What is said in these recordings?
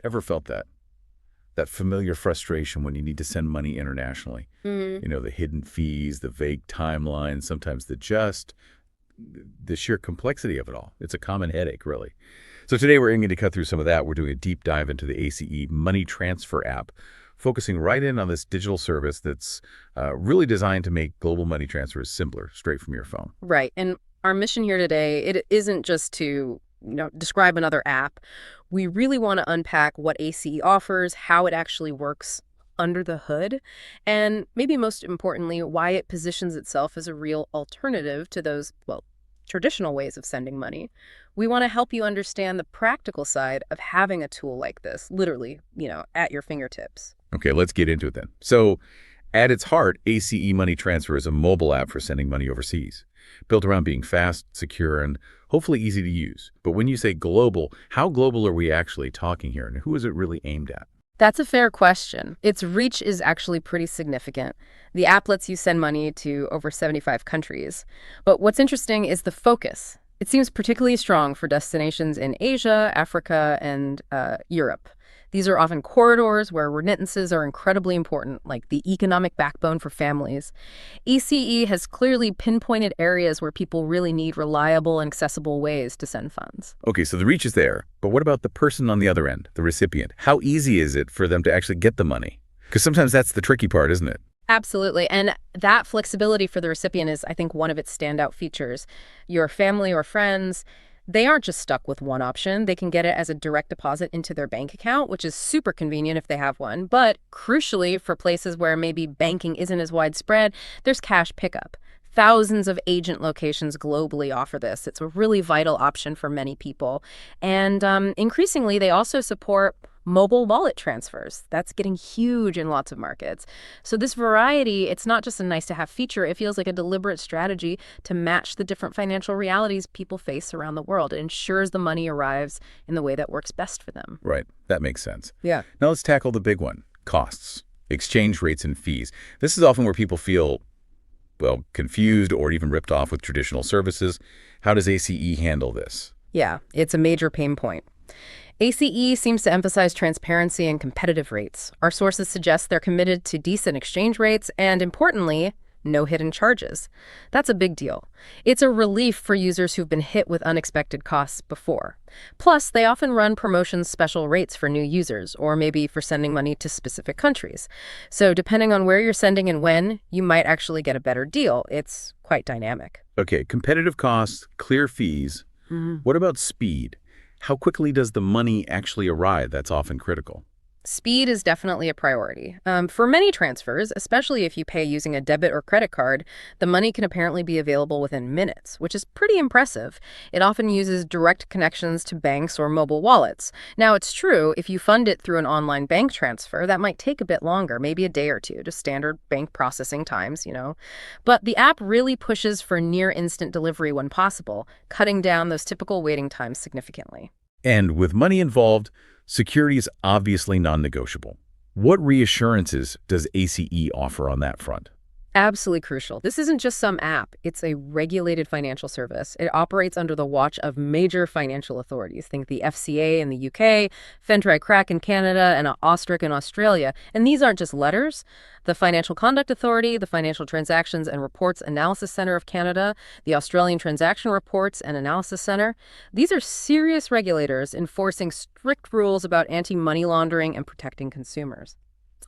Ever felt that? That familiar frustration when you need to send money internationally? Mhm. The hidden fees, the vague timelines, sometimes the sheer complexity of it all. It's a common headache, really. So today we're aiming to cut through some of that. We're doing a deep dive into the ACE Money Transfer app, focusing right in on this digital service that's really designed to make global money transfers simpler, straight from your phone. Right. And our mission here today, it isn't just to, describe another app. We really want to unpack what ACE offers, how it actually works under the hood, and maybe most importantly, why it positions itself as a real alternative to those, well, traditional ways of sending money. We want to help you understand the practical side of having a tool like this, literally, at your fingertips. Okay, let's get into it then. So at its heart, ACE Money Transfer is a mobile app for sending money overseas, built around being fast, secure, and hopefully easy to use. But when you say global, how global are we actually talking here, and who is it really aimed at? That's a fair question. Its reach is actually pretty significant. The app lets you send money to over 75 countries. But what's interesting is the focus. It seems particularly strong for destinations in Asia, Africa, and Europe. These are often corridors where remittances are incredibly important, like the economic backbone for families. ECE has clearly pinpointed areas where people really need reliable and accessible ways to send funds. Okay, so the reach is there, but what about the person on the other end, the recipient? How easy is it for them to actually get the money? Because sometimes that's the tricky part, isn't it? Absolutely. And that flexibility for the recipient is, I think, one of its standout features. Your family or friends, they aren't just stuck with one option. They can get it as a direct deposit into their bank account, which is super convenient if they have one. But crucially, for places where maybe banking isn't as widespread, there's cash pickup. Thousands of agent locations globally offer this. It's a really vital option for many people. And increasingly, they also support mobile wallet transfers. That's getting huge in lots of markets. So this variety, it's not just a nice to have feature, it feels like a deliberate strategy to match the different financial realities people face around the world. It ensures the money arrives in the way that works best for them. Right, that makes sense. Yeah. Now let's tackle the big one, costs, exchange rates, and fees. This is often where people feel, well, confused or even ripped off with traditional services. How does ACE handle this? Yeah, it's a major pain point. ACE seems to emphasize transparency and competitive rates. Our sources suggest they're committed to decent exchange rates and, importantly, no hidden charges. That's a big deal. It's a relief for users who've been hit with unexpected costs before. Plus, they often run promotions special rates for new users, or maybe for sending money to specific countries. So depending on where you're sending and when, you might actually get a better deal. It's quite dynamic. Okay, competitive costs, clear fees. What about speed? How quickly does the money actually arrive? That's often critical. Speed is definitely a priority. For many transfers, especially if you pay using a debit or credit card, the money can apparently be available within minutes, which is pretty impressive. It often uses direct connections to banks or mobile wallets. Now, it's true, if you fund it through an online bank transfer, that might take a bit longer, maybe a day or two, just standard bank processing times. But the app really pushes for near instant delivery when possible, cutting down those typical waiting times significantly. And with money involved, security is obviously non-negotiable. What reassurances does ACE offer on that front? Absolutely crucial. This isn't just some app. It's a regulated financial service. It operates under the watch of major financial authorities. Think the FCA in the UK, FINTRAC in Canada, and OSTRC in Australia. And these aren't just letters. The Financial Conduct Authority, the Financial Transactions and Reports Analysis Centre of Canada, the Australian Transaction Reports and Analysis Centre. These are serious regulators enforcing strict rules about anti-money laundering and protecting consumers.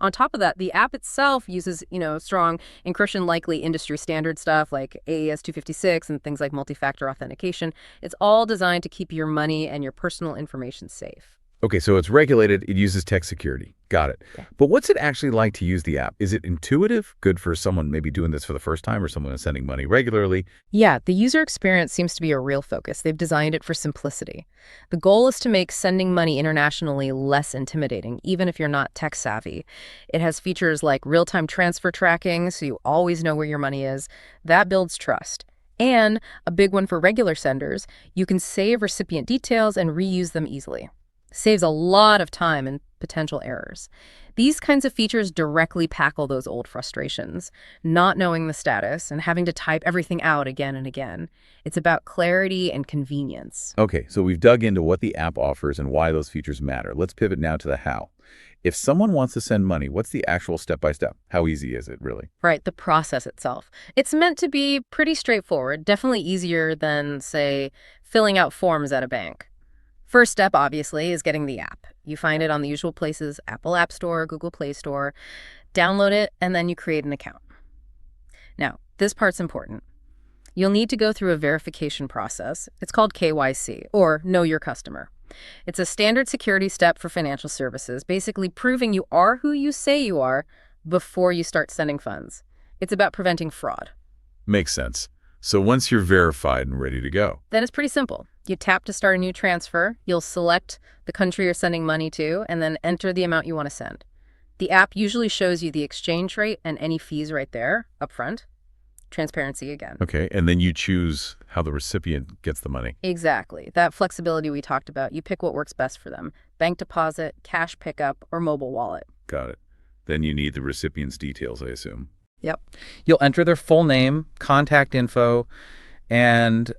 On top of that, the app itself uses, strong encryption-likely industry standard stuff like AES 256 and things like multi-factor authentication. It's all designed to keep your money and your personal information safe. Okay, so it's regulated, it uses tech security. Got it. Yeah. But what's it actually like to use the app? Is it intuitive, good for someone maybe doing this for the first time or someone who's sending money regularly? Yeah, the user experience seems to be a real focus. They've designed it for simplicity. The goal is to make sending money internationally less intimidating, even if you're not tech savvy. It has features like real-time transfer tracking, so you always know where your money is. That builds trust. And a big one for regular senders, you can save recipient details and reuse them easily. Saves a lot of time and potential errors. These kinds of features directly tackle those old frustrations, not knowing the status and having to type everything out again and again. It's about clarity and convenience. Okay, so we've dug into what the app offers and why those features matter. Let's pivot now to the how. If someone wants to send money, what's the actual step-by-step? How easy is it, really? Right, the process itself. It's meant to be pretty straightforward, definitely easier than, say, filling out forms at a bank. First step, obviously, is getting the app. You find it on the usual places, Apple App Store, Google Play Store. Download it, and then you create an account. Now, this part's important. You'll need to go through a verification process. It's called KYC, or Know Your Customer. It's a standard security step for financial services, basically proving you are who you say you are before you start sending funds. It's about preventing fraud. Makes sense. So once you're verified and ready to go, Then it's pretty simple. You tap to start a new transfer, you'll select the country you're sending money to, and then enter the amount you want to send. The app usually shows you the exchange rate and any fees right there up front. Transparency again. okay, and then you choose how the recipient gets the money. Exactly. That flexibility we talked about, you pick what works best for them. Bank deposit, cash pickup, or mobile wallet. Got it. Then you need the recipient's details, I assume. Yep. You'll enter their full name, contact info, and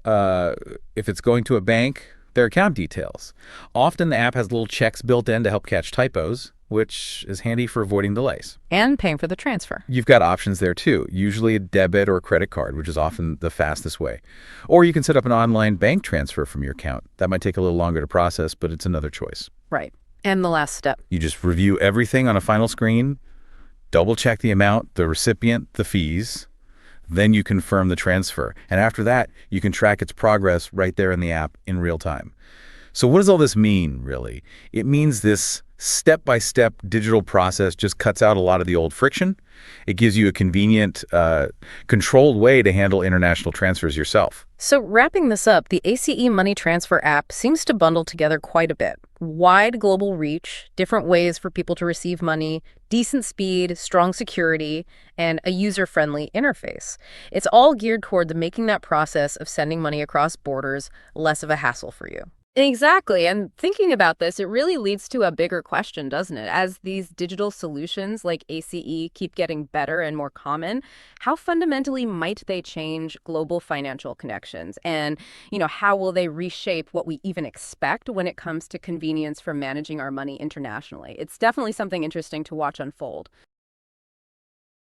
if it's going to a bank, their account details. Often the app has little checks built in to help catch typos, which is handy for avoiding delays. And paying for the transfer. You've got options there too, usually a debit or credit card, which is often the fastest way. Or you can set up an online bank transfer from your account. That might take a little longer to process, but it's another choice. Right. And the last step. You just review everything on a final screen, double check the amount, the recipient, the fees, then you confirm the transfer. And after that, you can track its progress right there in the app in real time. So what does all this mean, really? It means this step-by-step digital process just cuts out a lot of the old friction. It gives you a convenient, controlled way to handle international transfers yourself. So wrapping this up, the ACE Money Transfer app seems to bundle together quite a bit. Wide global reach, different ways for people to receive money, decent speed, strong security, and a user-friendly interface. It's all geared toward making that process of sending money across borders less of a hassle for you. Exactly. And thinking about this, it really leads to a bigger question, doesn't it? As these digital solutions like ACE keep getting better and more common, how fundamentally might they change global financial connections? And, how will they reshape what we even expect when it comes to convenience for managing our money internationally? It's definitely something interesting to watch unfold.